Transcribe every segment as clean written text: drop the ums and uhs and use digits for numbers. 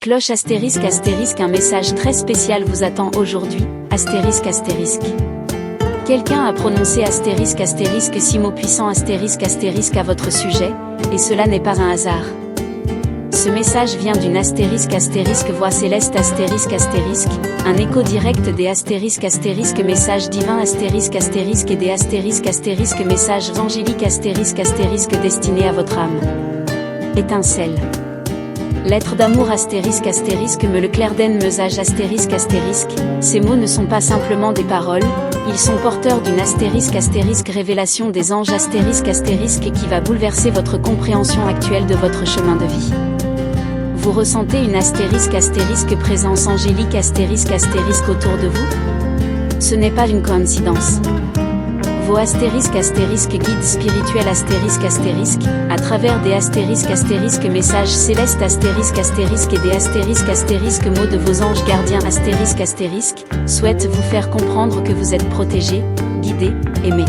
cloche astérisque astérisque, un message très spécial vous attend aujourd'hui, astérisque astérisque. Quelqu'un a prononcé astérisque astérisque 6 mots puissants astérisque astérisque à votre sujet, et cela n'est pas un hasard. Ce message vient d'une astérisque astérisque voix céleste astérisque astérisque, un écho direct des astérisques astérisque messages divins astérisque astérisque et des astérisques astérisque messages angéliques astérisque astérisque destinés à votre âme. Étincelle. Lettre d'amour astérisque astérisque me le clairden mesage astérisque astérisque, ces mots ne sont pas simplement des paroles, ils sont porteurs d'une astérisque astérisque révélation des anges astérisque astérisque qui va bouleverser votre compréhension actuelle de votre chemin de vie. Vous ressentez une astérisque astérisque présence angélique astérisque astérisque autour de vous? Ce n'est pas une coïncidence. Vos astérisques astérisques guides spirituels astérisques astérisques, à travers des astérisques astérisques messages célestes astérisques astérisques et des astérisques astérisques mots de vos anges gardiens astérisques astérisques, souhaitent vous faire comprendre que vous êtes protégé, guidé, aimé.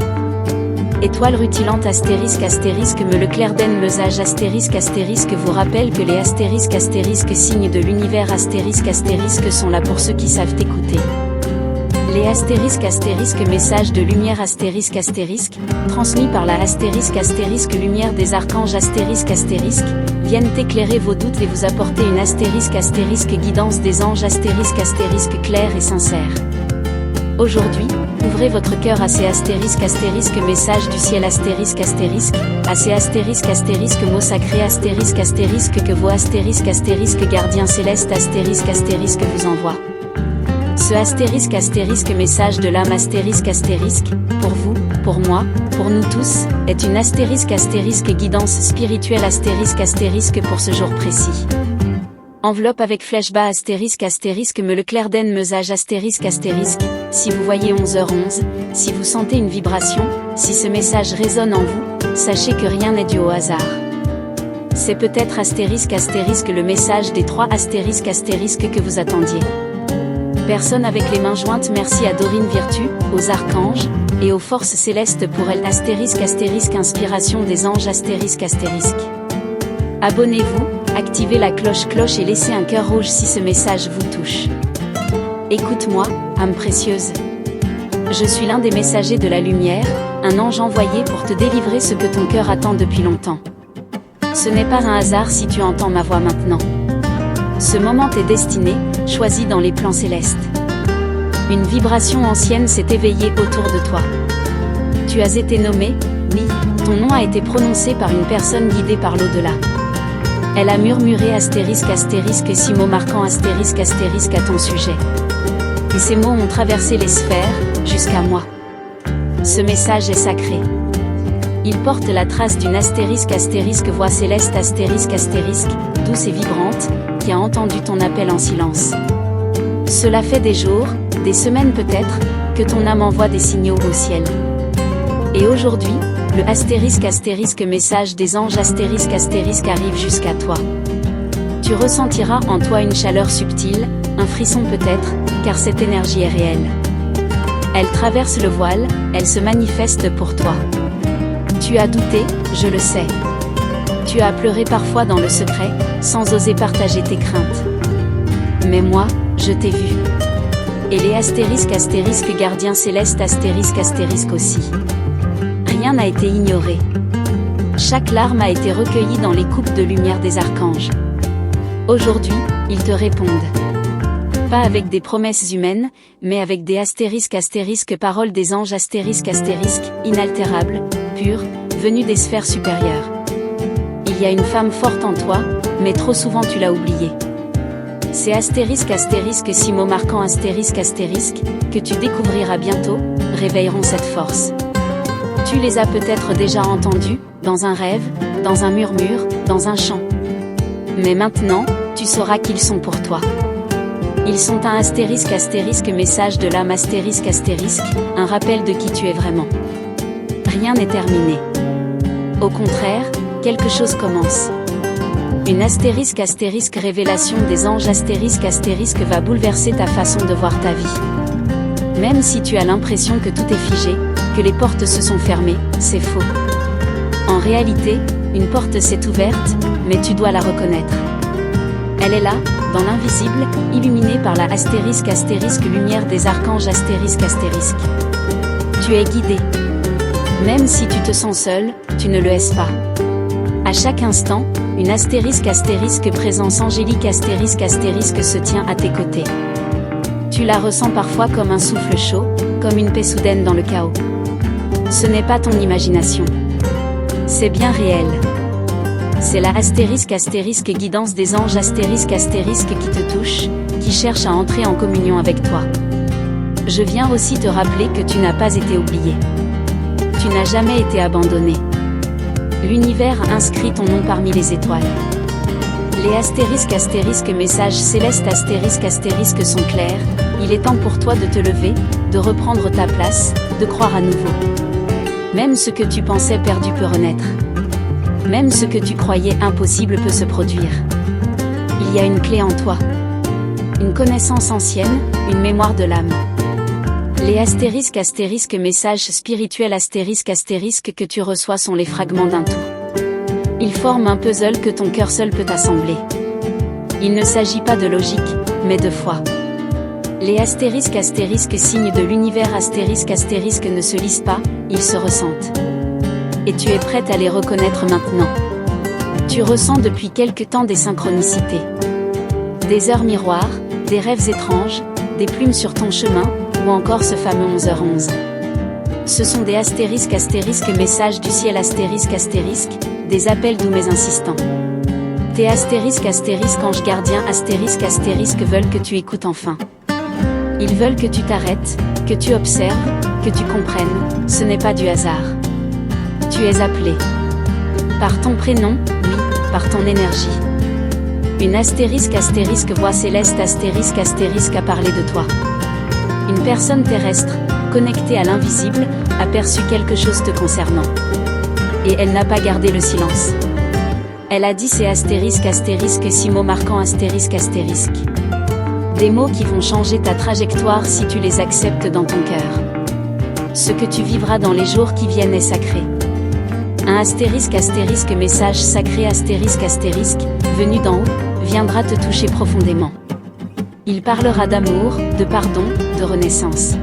Étoile rutilante astérisque astérisque me le clairden mesage astérisque astérisque vous rappelle que les astérisques astérisques signes de l'univers astérisque astérisque sont là pour ceux qui savent écouter. Les astérisques astérisques messages de lumière astérisque astérisque, transmis par la astérisque astérisque lumière des archanges astérisque astérisque, viennent éclairer vos doutes et vous apporter une astérisque astérisque guidance des anges astérisque astérisque claire et sincère. Aujourd'hui, ouvrez votre cœur à ces astérisques astérisques messages du ciel astérisque astérisque, à ces astérisques astérisques mots sacrés astérisque astérisque que vos astérisques astérisques gardiens célestes astérisque astérisque vous envoient. Ce astérisque astérisque message de l'âme astérisque astérisque, pour vous, pour moi, pour nous tous, est une astérisque astérisque guidance spirituelle astérisque astérisque pour ce jour précis. Enveloppe avec flèche bas astérisque astérisque me le clairden mesage astérisque astérisque, si vous voyez 11h11, si vous sentez une vibration, si ce message résonne en vous, sachez que rien n'est dû au hasard. C'est peut-être astérisque astérisque le message des 3 astérisques astérisques que vous attendiez. Personne avec les mains jointes, merci à Dorine Virtue, aux archanges, et aux forces célestes pour elle astérisque astérisque inspiration des anges astérisque astérisque. Abonnez-vous, activez la cloche et laissez un cœur rouge si ce message vous touche. Écoute-moi, âme précieuse. Je suis l'un des messagers de la lumière, un ange envoyé pour te délivrer ce que ton cœur attend depuis longtemps. Ce n'est pas un hasard si tu entends ma voix maintenant. Ce moment t'est destiné, choisi dans les plans célestes. Une vibration ancienne s'est éveillée autour de toi. Tu as été nommé, oui, ton nom a été prononcé par une personne guidée par l'au-delà. Elle a murmuré astérisque astérisque 6 mots marquant astérisque astérisque à ton sujet. Et ces mots ont traversé les sphères, jusqu'à moi. Ce message est sacré. Il porte la trace d'une astérisque astérisque voix céleste astérisque astérisque, douce et vibrante, qui a entendu ton appel en silence. Cela fait des jours, des semaines peut-être, que ton âme envoie des signaux au ciel. Et aujourd'hui, le astérisque astérisque message des anges astérisque astérisque arrive jusqu'à toi. Tu ressentiras en toi une chaleur subtile, un frisson peut-être, car cette énergie est réelle. Elle traverse le voile, elle se manifeste pour toi. Tu as douté, je le sais. Tu as pleuré parfois dans le secret, sans oser partager tes craintes. Mais moi, je t'ai vu. Et les astérisques astérisques gardiens célestes astérisques astérisques aussi. Rien n'a été ignoré. Chaque larme a été recueillie dans les coupes de lumière des archanges. Aujourd'hui, ils te répondent. Pas avec des promesses humaines, mais avec des astérisques astérisques paroles des anges astérisques astérisques, inaltérables, pures, venues des sphères supérieures. Il y a une femme forte en toi, mais trop souvent tu l'as oubliée. Ces astérisques astérisques 6 mots marquant astérisque astérisque, que tu découvriras bientôt, réveilleront cette force. Tu les as peut-être déjà entendus, dans un rêve, dans un murmure, dans un chant. Mais maintenant, tu sauras qu'ils sont pour toi. Ils sont un astérisque astérisque message de l'âme astérisque astérisque, un rappel de qui tu es vraiment. Rien n'est terminé. Au contraire, quelque chose commence. Une astérisque astérisque révélation des anges astérisque astérisque va bouleverser ta façon de voir ta vie. Même si tu as l'impression que tout est figé, que les portes se sont fermées, c'est faux. En réalité, une porte s'est ouverte, mais tu dois la reconnaître. Elle est là, dans l'invisible, illuminée par la lumière des archanges Tu es guidé. Même si tu te sens seul, tu ne le es pas. À chaque instant, une présence angélique se tient à tes côtés. Tu la ressens parfois comme un souffle chaud, comme une paix soudaine dans le chaos. Ce n'est pas ton imagination. C'est bien réel. C'est la guidance des anges qui te touche, qui cherche à entrer en communion avec toi. Je viens aussi te rappeler que tu n'as pas été oublié. Tu n'as jamais été abandonné. L'univers a inscrit ton nom parmi les étoiles. Les messages célestes sont clairs, il est temps pour toi de te lever, de reprendre ta place, de croire à nouveau. Même ce que tu pensais perdu peut renaître. Même ce que tu croyais impossible peut se produire. Il y a une clé en toi. Une connaissance ancienne, une mémoire de l'âme. Les messages spirituels que tu reçois sont les fragments d'un tout. Ils forment un puzzle que ton cœur seul peut assembler. Il ne s'agit pas de logique, mais de foi. Les signes de l'univers ne se lisent pas, ils se ressentent. Et tu es prête à les reconnaître maintenant. Tu ressens depuis quelque temps des synchronicités. Des heures miroirs, des rêves étranges, des plumes sur ton chemin, ou encore ce fameux 11h11. Ce sont des messages du ciel des appels doux mais insistants. Tes anges gardiens veulent que tu écoutes enfin. Ils veulent que tu t'arrêtes, que tu observes, que tu comprennes, ce n'est pas du hasard. Tu es appelé. Par ton prénom, oui, par ton énergie. Une voix céleste a parlé de toi. Une personne terrestre, connectée à l'invisible, a perçu quelque chose te concernant. Et elle n'a pas gardé le silence. Elle a dit ces six mots marquants Des mots qui vont changer ta trajectoire si tu les acceptes dans ton cœur. Ce que tu vivras dans les jours qui viennent est sacré. Un message sacré venu d'en haut, viendra te toucher profondément. Il parlera d'amour, de pardon, de renaissance.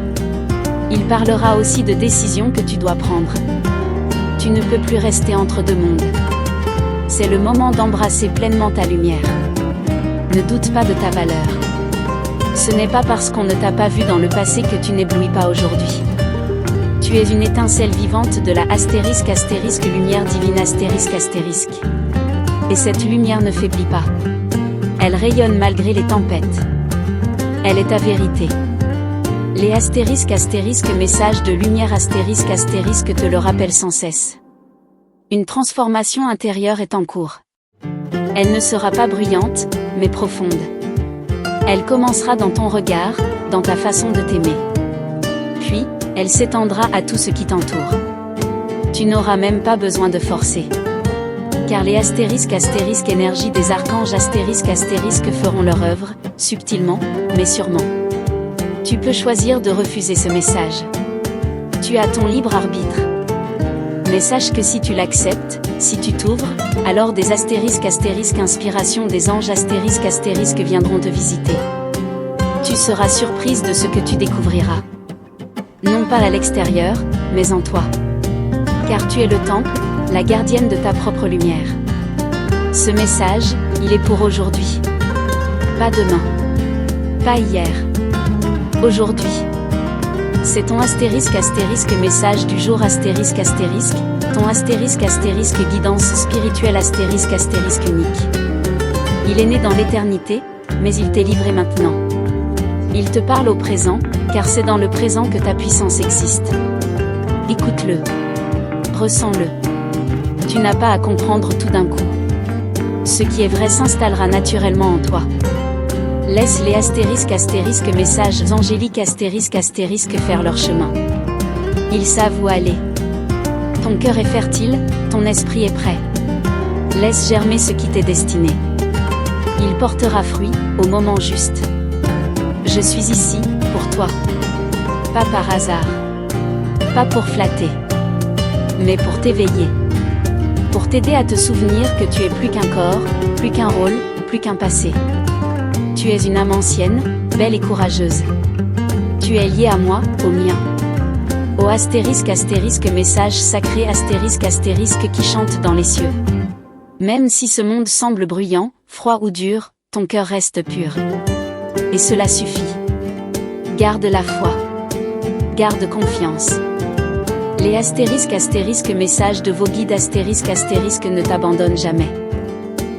Il parlera aussi de décisions que tu dois prendre. Tu ne peux plus rester entre deux mondes. C'est le moment d'embrasser pleinement ta lumière. Ne doute pas de ta valeur. Ce n'est pas parce qu'on ne t'a pas vu dans le passé que tu n'éblouis pas aujourd'hui. Tu es une étincelle vivante de la lumière divine Et cette lumière ne faiblit pas. Elle rayonne malgré les tempêtes. Elle est ta vérité. Les messages de lumière te le rappellent sans cesse. Une transformation intérieure est en cours. Elle ne sera pas bruyante, mais profonde. Elle commencera dans ton regard, dans ta façon de t'aimer. Puis, elle s'étendra à tout ce qui t'entoure. Tu n'auras même pas besoin de forcer. Car les énergie des archanges feront leur œuvre, subtilement, mais sûrement. Tu peux choisir de refuser ce message. Tu as ton libre arbitre. Mais sache que si tu l'acceptes, si tu t'ouvres, alors des inspirations des anges viendront te visiter. Tu seras surprise de ce que tu découvriras. Non pas à l'extérieur, mais en toi. Car tu es le temple, la gardienne de ta propre lumière. Ce message, il est pour aujourd'hui. Pas demain. Pas hier. Aujourd'hui. C'est ton message du jour ton guidance spirituelle unique. Il est né dans l'éternité, mais il t'est livré maintenant. Il te parle au présent, car c'est dans le présent que ta puissance existe. Écoute-le. Ressens-le. Tu n'as pas à comprendre tout d'un coup. Ce qui est vrai s'installera naturellement en toi. Laisse les messages angéliques faire leur chemin. Ils savent où aller. Ton cœur est fertile, ton esprit est prêt. Laisse germer ce qui t'est destiné. Il portera fruit, au moment juste. Je suis ici, pour toi. Pas par hasard. Pas pour flatter. Mais pour t'éveiller. Pour t'aider à te souvenir que tu es plus qu'un corps, plus qu'un rôle, plus qu'un passé. Tu es une âme ancienne, belle et courageuse. Tu es lié à moi, au mien. Ô astérisque message sacré astérisque qui chante dans les cieux. Même si ce monde semble bruyant, froid ou dur, ton cœur reste pur. Et cela suffit. Garde la foi. Garde confiance. Les astérisque message de vos guides astérisque ne t'abandonnent jamais.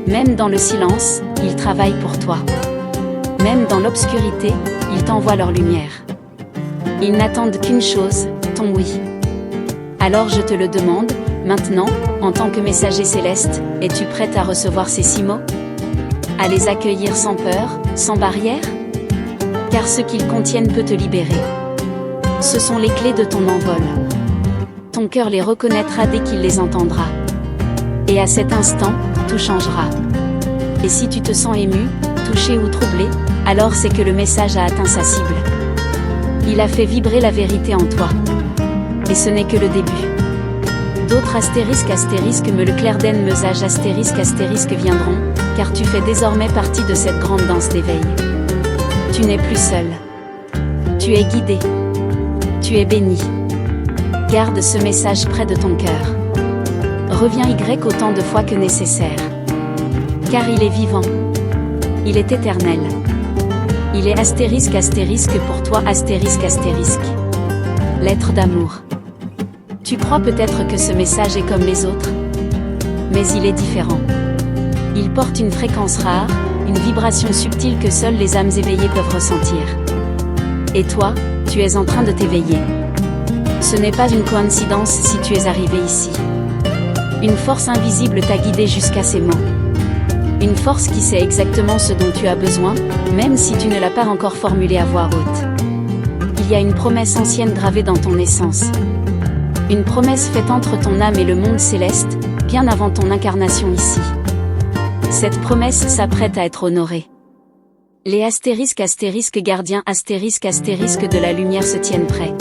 Même dans le silence, ils travaillent pour toi. Même dans l'obscurité, ils t'envoient leur lumière. Ils n'attendent qu'une chose, ton oui. Alors je te le demande, maintenant, en tant que messager céleste, es-tu prête à recevoir ces 6 mots? À les accueillir sans peur, sans barrière? Car ce qu'ils contiennent peut te libérer. Ce sont les clés de ton envol. Ton cœur les reconnaîtra dès qu'il les entendra. Et à cet instant, tout changera. Et si tu te sens ému, touché ou troublé, alors c'est que le message a atteint sa cible. Il a fait vibrer la vérité en toi. Et ce n'est que le début. D'autres astérisque me le clair den mesage astérisque viendront, car tu fais désormais partie de cette grande danse d'éveil. Tu n'es plus seul. Tu es guidé. Tu es béni. Garde ce message près de ton cœur. Reviens autant de fois que nécessaire. Car il est vivant. Il est éternel. Il est astérisque pour toi astérisque. Lettre d'amour. Tu crois peut-être que ce message est comme les autres, mais il est différent. Il porte une fréquence rare, une vibration subtile que seules les âmes éveillées peuvent ressentir. Et toi, tu es en train de t'éveiller. Ce n'est pas une coïncidence si tu es arrivé ici. Une force invisible t'a guidé jusqu'à ces mots. Une force qui sait exactement ce dont tu as besoin, même si tu ne l'as pas encore formulé à voix haute. Il y a une promesse ancienne gravée dans ton essence. Une promesse faite entre ton âme et le monde céleste, bien avant ton incarnation ici. Cette promesse s'apprête à être honorée. Les astérisques gardiens astérisque de la lumière se tiennent prêts.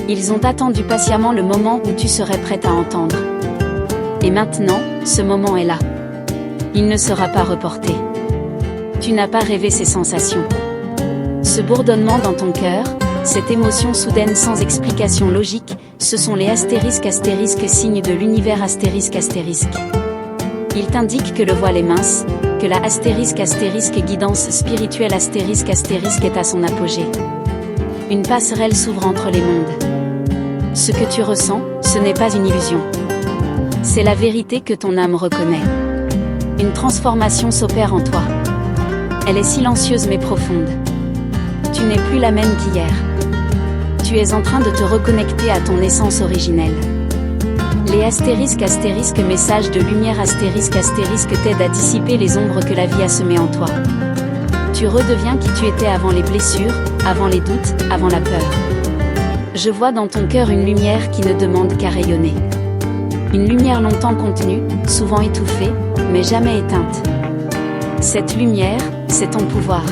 Ils ont attendu patiemment le moment où tu serais prête à entendre. Et maintenant, ce moment est là. Il ne sera pas reporté. Tu n'as pas rêvé ces sensations. Ce bourdonnement dans ton cœur, cette émotion soudaine sans explication logique, ce sont les astérisques signes de l'univers astérisque. Il t'indique que le voile est mince, que la astérisque guidance spirituelle astérisque est à son apogée. Une passerelle s'ouvre entre les mondes. Ce que tu ressens, ce n'est pas une illusion. C'est la vérité que ton âme reconnaît. Une transformation s'opère en toi. Elle est silencieuse mais profonde. Tu n'es plus la même qu'hier. Tu es en train de te reconnecter à ton essence originelle. Les astérisques messages de lumière astérisque t'aident à dissiper les ombres que la vie a semées en toi. Tu redeviens qui tu étais avant les blessures, avant les doutes, avant la peur. Je vois dans ton cœur une lumière qui ne demande qu'à rayonner. Une lumière longtemps contenue, souvent étouffée, mais jamais éteinte. Cette lumière, c'est ton pouvoir.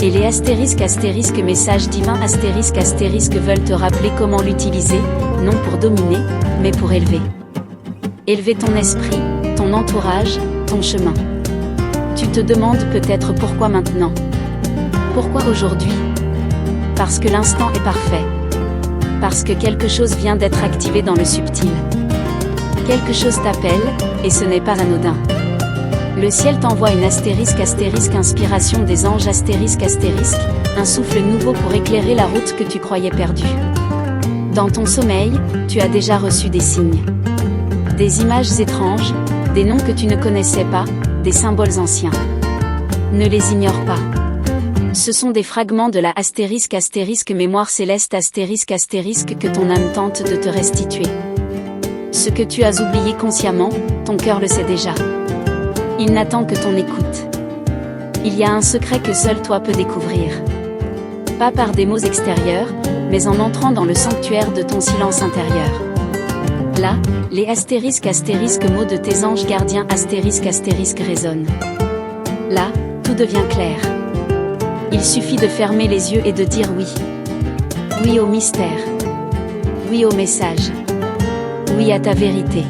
Et les astérisques messages divins astérisques veulent te rappeler comment l'utiliser, non pour dominer, mais pour élever. Élever ton esprit, ton entourage, ton chemin. Tu te demandes peut-être pourquoi maintenant. Pourquoi aujourd'hui? Parce que l'instant est parfait. Parce que quelque chose vient d'être activé dans le subtil. Quelque chose t'appelle, et ce n'est pas anodin. Le ciel t'envoie une astérisque inspiration des anges astérisque, un souffle nouveau pour éclairer la route que tu croyais perdue. Dans ton sommeil, tu as déjà reçu des signes. Des images étranges, des noms que tu ne connaissais pas, des symboles anciens. Ne les ignore pas. Ce sont des fragments de la astérisque mémoire céleste astérisque que ton âme tente de te restituer. Ce que tu as oublié consciemment, ton cœur le sait déjà. Il n'attend que ton écoute. Il y a un secret que seul toi peux découvrir. Pas par des mots extérieurs, mais en entrant dans le sanctuaire de ton silence intérieur. Là, les astérisques mots de tes anges gardiens astérisque résonnent. Là, tout devient clair. Il suffit de fermer les yeux et de dire oui. Oui au mystère. Oui au message. Oui à ta vérité.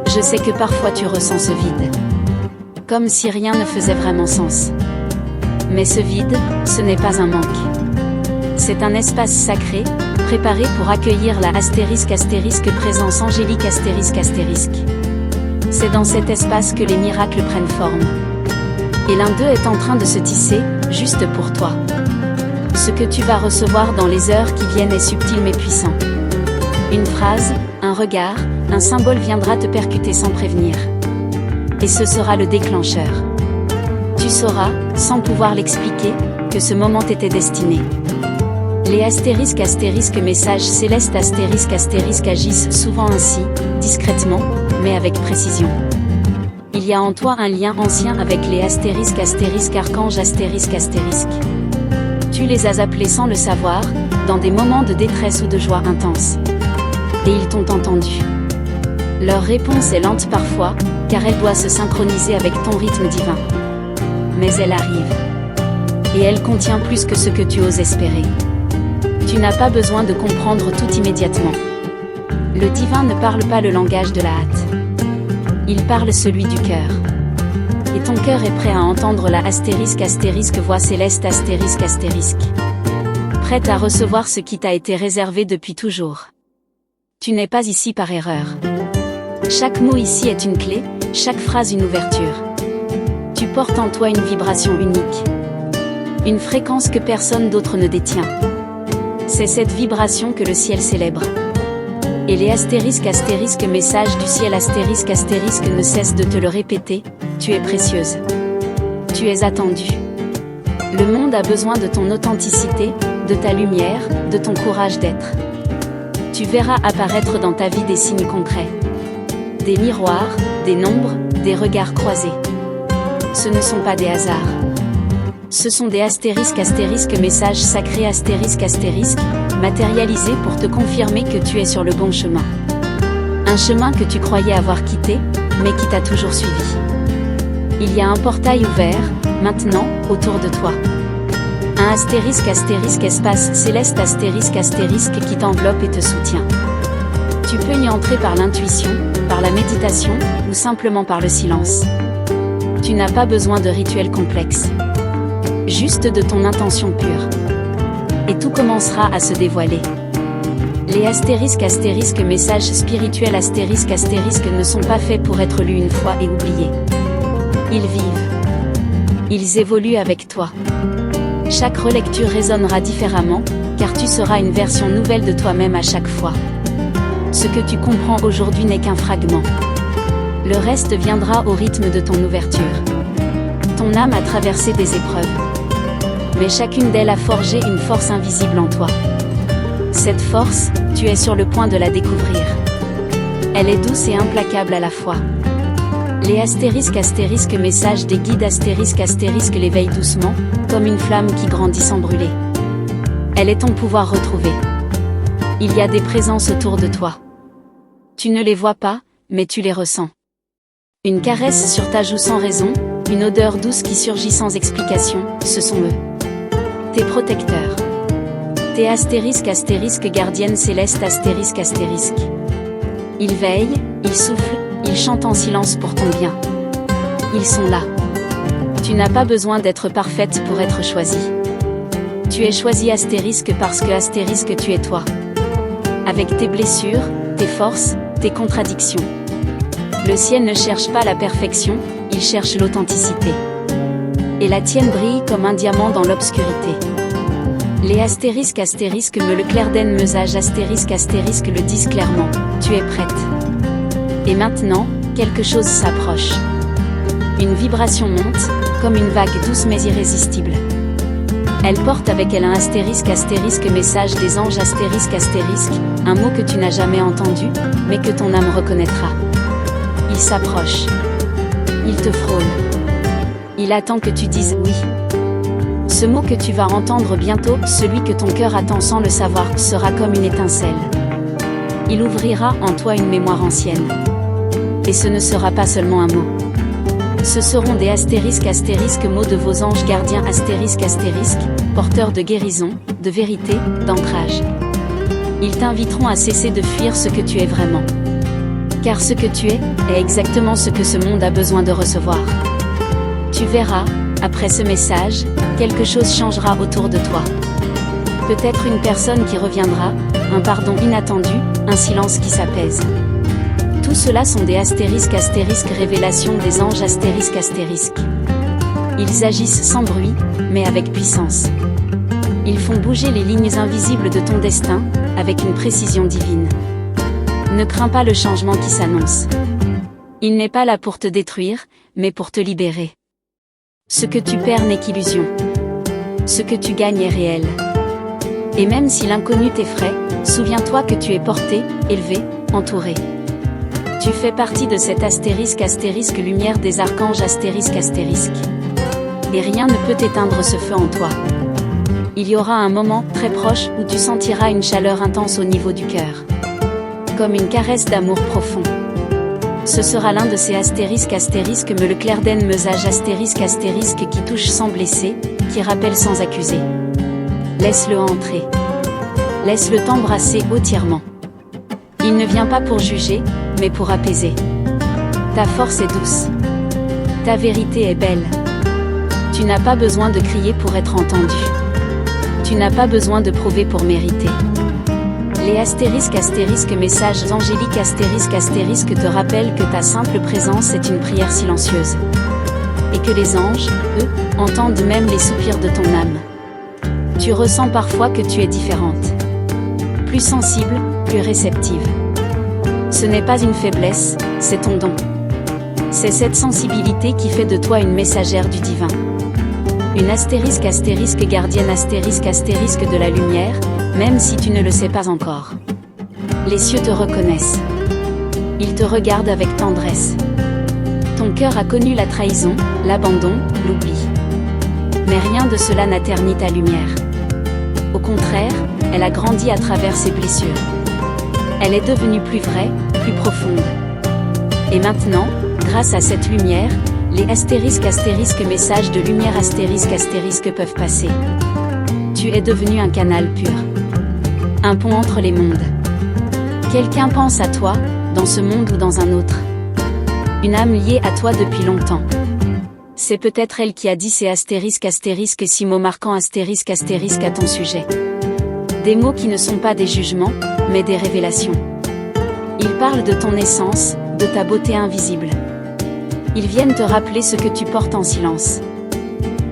Je sais que parfois tu ressens ce vide. comme si rien ne faisait vraiment sens. Mais ce vide, ce n'est pas un manque. C'est un espace sacré, préparé pour accueillir la présence angélique ***. C'est dans cet espace que les miracles prennent forme. Et l'un d'eux est en train de se tisser, juste pour toi. Ce que tu vas recevoir dans les heures qui viennent est subtil mais puissant. Une phrase, un regard, un symbole viendra te percuter sans prévenir. Et ce sera le déclencheur. Tu sauras, sans pouvoir l'expliquer, que ce moment t'était destiné. Les messages célestes agissent souvent ainsi, discrètement, mais avec précision. Il y a en toi un lien ancien avec les archanges Tu les as appelés sans le savoir, dans des moments de détresse ou de joie intense. Et ils t'ont entendu. Leur réponse est lente parfois, car elle doit se synchroniser avec ton rythme divin. Mais elle arrive. Et elle contient plus que ce que tu oses espérer. Tu n'as pas besoin de comprendre tout immédiatement. Le divin ne parle pas le langage de la hâte. Il parle celui du cœur. Et ton cœur est prêt à entendre la voix céleste Prête à recevoir ce qui t'a été réservé depuis toujours. Tu n'es pas ici par erreur. Chaque mot ici est une clé, chaque phrase une ouverture. Tu portes en toi une vibration unique. Une fréquence que personne d'autre ne détient. C'est cette vibration que le ciel célèbre. Et les messages du ciel ne cessent de te le répéter, tu es précieuse. Tu es attendue. Le monde a besoin de ton authenticité, de ta lumière, de ton courage d'être. Tu verras apparaître dans ta vie des signes concrets. Des miroirs, des nombres, des regards croisés. Ce ne sont pas des hasards. Ce sont des messages sacrés matérialisés pour te confirmer que tu es sur le bon chemin. Un chemin que tu croyais avoir quitté, mais qui t'a toujours suivi. Il y a un portail ouvert, maintenant, autour de toi. Un espace céleste qui t'enveloppe et te soutient. Tu peux y entrer par l'intuition, par la méditation, ou simplement par le silence. Tu n'as pas besoin de rituels complexes. Juste de ton intention pure. Et tout commencera à se dévoiler. Les messages spirituels ne sont pas faits pour être lus une fois et oubliés. Ils vivent. Ils évoluent avec toi. Chaque relecture résonnera différemment, car tu seras une version nouvelle de toi-même à chaque fois. Ce que tu comprends aujourd'hui n'est qu'un fragment. Le reste viendra au rythme de ton ouverture. Ton âme a traversé des épreuves. Mais chacune d'elles a forgé une force invisible en toi. Cette force, tu es sur le point de la découvrir. Elle est douce et implacable à la fois. Les messages des guides l'éveillent doucement, comme une flamme qui grandit sans brûler. Elle est ton pouvoir retrouvé. Il y a des présences autour de toi. Tu ne les vois pas, mais tu les ressens. Une caresse sur ta joue sans raison, une odeur douce qui surgit sans explication, ce sont eux. Tes protecteurs. Tes gardiennes célestes Ils veillent, ils soufflent, ils chantent en silence pour ton bien. Ils sont là. Tu n'as pas besoin d'être parfaite pour être choisie. Tu es choisie parce que tu es toi. Avec tes blessures, tes forces, tes contradictions. Le ciel ne cherche pas la perfection, il cherche l'authenticité. Et la tienne brille comme un diamant dans l'obscurité. Les le clairden mesage le disent clairement, tu es prête. Et maintenant, quelque chose s'approche. Une vibration monte, comme une vague douce mais irrésistible. Elle porte avec elle un message des anges un mot que tu n'as jamais entendu, mais que ton âme reconnaîtra. Il s'approche. Il te frôle. Il attend que tu dises oui. Ce mot que tu vas entendre bientôt, celui que ton cœur attend sans le savoir, sera comme une étincelle. Il ouvrira en toi une mémoire ancienne. Et ce ne sera pas seulement un mot. Ce seront des mots de vos anges gardiens porteurs de guérison, de vérité, d'ancrage. Ils t'inviteront à cesser de fuir ce que tu es vraiment. Car ce que tu es exactement ce que ce monde a besoin de recevoir. Tu verras, après ce message, quelque chose changera autour de toi. Peut-être une personne qui reviendra, un pardon inattendu, un silence qui s'apaise. Tout cela sont des astérisques révélations des anges astérisques. Ils agissent sans bruit, mais avec puissance. Ils font bouger les lignes invisibles de ton destin, avec une précision divine. Ne crains pas le changement qui s'annonce. Il n'est pas là pour te détruire, mais pour te libérer. Ce que tu perds n'est qu'illusion. Ce que tu gagnes est réel. Et même si l'inconnu t'effraie, souviens-toi que tu es porté, élevé, entouré. Tu fais partie de cette astérisque lumière des archanges astérisque. Et rien ne peut éteindre ce feu en toi. Il y aura un moment, très proche, où tu sentiras une chaleur intense au niveau du cœur. Comme une caresse d'amour profond. Ce sera l'un de ces astérisque me le clairden mesage astérisque qui touche sans blesser, qui rappelle sans accuser. Laisse-le entrer. Laisse-le t'embrasser entièrement. Il ne vient pas pour juger, mais pour apaiser. Ta force est douce. Ta vérité est belle. Tu n'as pas besoin de crier pour être entendu. Tu n'as pas besoin de prouver pour mériter. Les astérisques messages angéliques astérisque te rappellent que ta simple présence est une prière silencieuse. Et que les anges, eux, entendent même les soupirs de ton âme. Tu ressens parfois que tu es différente. Plus sensible, plus réceptive. Ce n'est pas une faiblesse, c'est ton don. C'est cette sensibilité qui fait de toi une messagère du divin. Une astérisque gardienne astérisque de la lumière, même si tu ne le sais pas encore. Les cieux te reconnaissent. Ils te regardent avec tendresse. Ton cœur a connu la trahison, l'abandon, l'oubli. Mais rien de cela n'a terni ta lumière. Au contraire, elle a grandi à travers ses blessures. Elle est devenue plus vraie, plus profonde. Et maintenant, grâce à cette lumière, les astérisques messages de lumière astérisque peuvent passer. Tu es devenu un canal pur. Un pont entre les mondes. Quelqu'un pense à toi, dans ce monde ou dans un autre. Une âme liée à toi depuis longtemps. C'est peut-être elle qui a dit ces astérisques 6 mots marquants astérisque à ton sujet. Des mots qui ne sont pas des jugements, mais des révélations. Ils parlent de ton essence, de ta beauté invisible. Ils viennent te rappeler ce que tu portes en silence.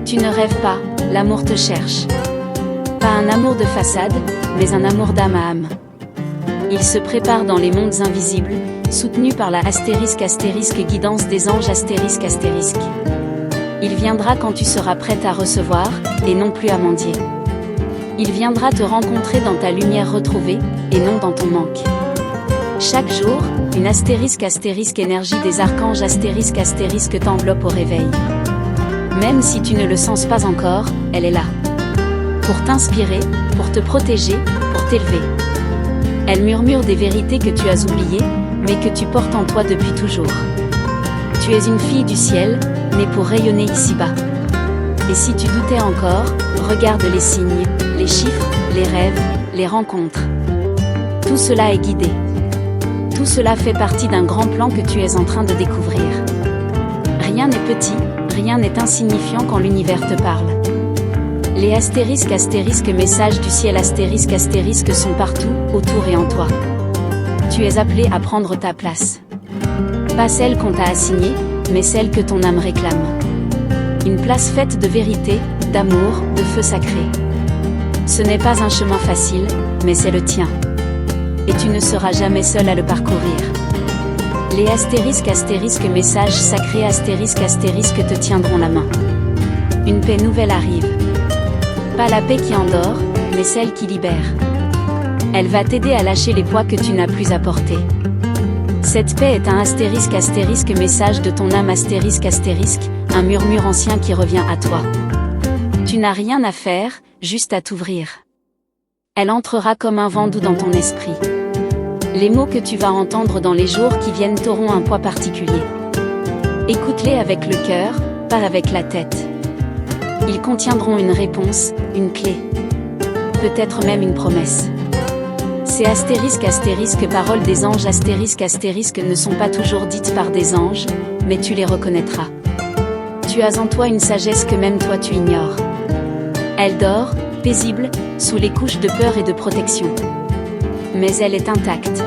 Tu ne rêves pas, l'amour te cherche. Pas un amour de façade, mais un amour d'âme à âme. Il se prépare dans les mondes invisibles, soutenu par la astérisque guidance des anges astérisque. Il viendra quand tu seras prête à recevoir, et non plus à mendier. Il viendra te rencontrer dans ta lumière retrouvée, et non dans ton manque. Chaque jour, une astérisque énergie des archanges astérisque t'enveloppe au réveil. Même si tu ne le sens pas encore, elle est là. Pour t'inspirer, pour te protéger, pour t'élever. Elle murmure des vérités que tu as oubliées, mais que tu portes en toi depuis toujours. Tu es une fille du ciel, née pour rayonner ici-bas. Et si tu doutais encore, regarde les signes, les chiffres, les rêves, les rencontres. Tout cela est guidé. Tout cela fait partie d'un grand plan que tu es en train de découvrir. Rien n'est petit, rien n'est insignifiant quand l'univers te parle. Les astérisques messages du ciel astérisque sont partout, autour et en toi. Tu es appelé à prendre ta place. Pas celle qu'on t'a assignée, mais celle que ton âme réclame. Une place faite de vérité, d'amour, de feu sacré. Ce n'est pas un chemin facile, mais c'est le tien. Et tu ne seras jamais seul à le parcourir. Les astérisques messages sacrés astérisque te tiendront la main. Une paix nouvelle arrive. Pas la paix qui endort, mais celle qui libère. Elle va t'aider à lâcher les poids que tu n'as plus à porter. Cette paix est un astérisque message de ton âme astérisque, un murmure ancien qui revient à toi. Tu n'as rien à faire, juste à t'ouvrir. Elle entrera comme un vent doux dans ton esprit. Les mots que tu vas entendre dans les jours qui viennent t'auront un poids particulier. Écoute-les avec le cœur, pas avec la tête. Ils contiendront une réponse, une clé. Peut-être même une promesse. Ces astérisques paroles des anges astérisques ne sont pas toujours dites par des anges, mais tu les reconnaîtras. Tu as en toi une sagesse que même toi tu ignores. Elle dort, paisible, sous les couches de peur et de protection. Mais elle est intacte.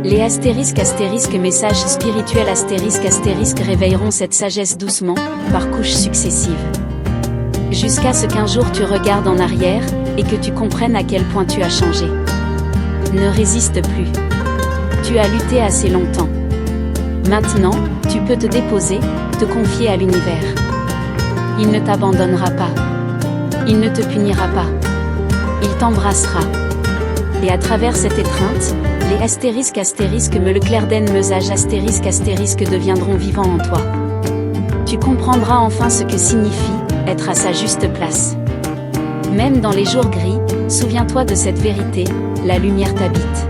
Les astérisques messages spirituels astérisques réveilleront cette sagesse doucement, par couches successives. Jusqu'à ce qu'un jour tu regardes en arrière, et que tu comprennes à quel point tu as changé. Ne résiste plus. Tu as lutté assez longtemps. Maintenant, tu peux te déposer, te confier à l'univers. Il ne t'abandonnera pas. Il ne te punira pas. Il t'embrassera. Et à travers cette étreinte, les astérisques me le clairden mesage astérisque deviendront vivants en toi. Tu comprendras enfin ce que signifie être à sa juste place. Même dans les jours gris, souviens-toi de cette vérité, la lumière t'habite.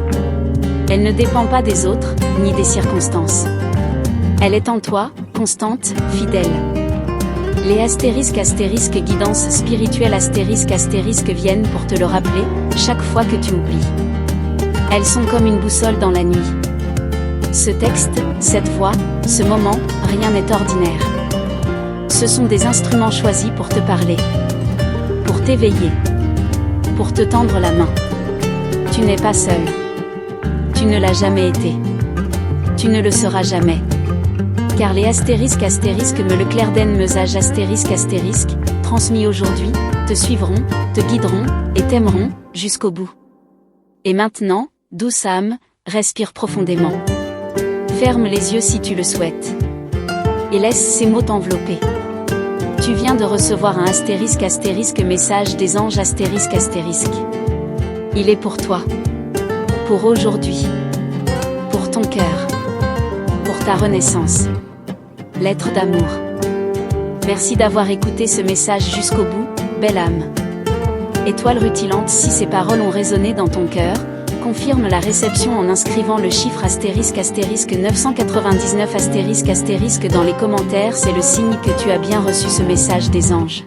Elle ne dépend pas des autres, ni des circonstances. Elle est en toi, constante, fidèle. Les astérisques guidance spirituelle astérisque viennent pour te le rappeler, chaque fois que tu oublies. Elles sont comme une boussole dans la nuit. Ce texte, cette voix, ce moment, rien n'est ordinaire. Ce sont des instruments choisis pour te parler. Pour t'éveiller. Pour te tendre la main. Tu n'es pas seul. Tu ne l'as jamais été. Tu ne le seras jamais. Car les astérisques me le clairden mesage astérisque, transmis aujourd'hui, te suivront, te guideront, et t'aimeront, jusqu'au bout. Et maintenant, douce âme, respire profondément. Ferme les yeux si tu le souhaites. Et laisse ces mots t'envelopper. Tu viens de recevoir un astérisque message des anges astérisque. Il est pour toi. Pour aujourd'hui. Pour ton cœur. Pour ta renaissance. Lettre d'amour. Merci d'avoir écouté ce message jusqu'au bout, belle âme. Étoile rutilante, si ces paroles ont résonné dans ton cœur, confirme la réception en inscrivant le chiffre astérisque 999 astérisque dans les commentaires, c'est le signe que tu as bien reçu ce message des anges.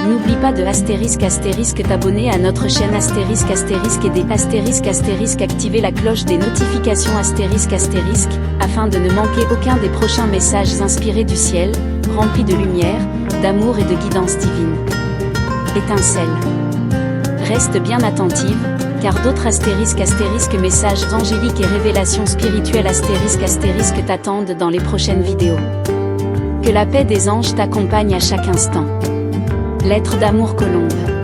N'oublie pas de t'abonner à notre chaîne astérisque et des activer la cloche des notifications astérisque afin de ne manquer aucun des prochains messages inspirés du ciel, remplis de lumière, d'amour et de guidance divine. Étincelle. Reste bien attentive, car d'autres astérisques messages angéliques et révélations spirituelles astérisque t'attendent dans les prochaines vidéos. Que la paix des anges t'accompagne à chaque instant. Lettre d'amour Colombe.